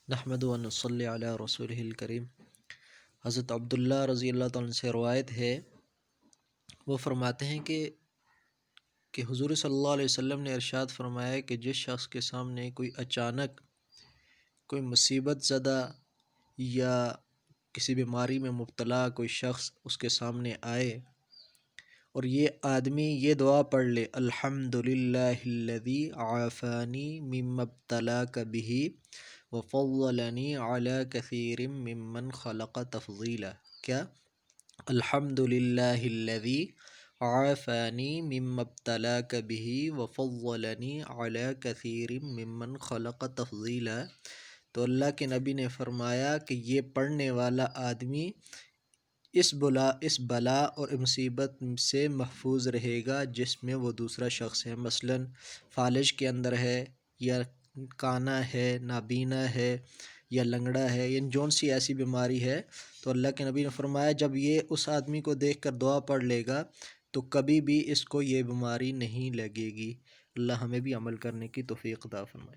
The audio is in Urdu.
نحمد و نصلی علی رسولہ الکریم۔ حضرت عبداللہ رضی اللہ تعالیٰ عنہ سے روایت ہے، وہ فرماتے ہیں کہ حضور صلی اللہ علیہ وسلم نے ارشاد فرمایا کہ جس شخص کے سامنے کوئی اچانک کوئی مصیبت زدہ یا کسی بیماری میں مبتلا کوئی شخص اس کے سامنے آئے اور یہ آدمی یہ دعا پڑھ لے، الحمدللہ الذی عافانی مما ابتلاک بہ وفضلنی علی کثیر ممن خلق تفضیلا، کیا؟ الحمدللہ الذی عافانی مما ابتلاک بہ وفضلنی علی کثیر ممن خلق تفضیلا۔ تو اللہ کے نبی نے فرمایا کہ یہ پڑھنے والا آدمی اس بلا اور مصیبت سے محفوظ رہے گا جس میں وہ دوسرا شخص ہے، مثلاً فالج کے اندر ہے یا کانا ہے، نابینا ہے یا لنگڑا ہے، یا جون سی ایسی بیماری ہے، تو اللہ کے نبی نے فرمایا جب یہ اس آدمی کو دیکھ کر دعا پڑھ لے گا تو کبھی بھی اس کو یہ بیماری نہیں لگے گی۔ اللہ ہمیں بھی عمل کرنے کی توفیق عطا فرمائے۔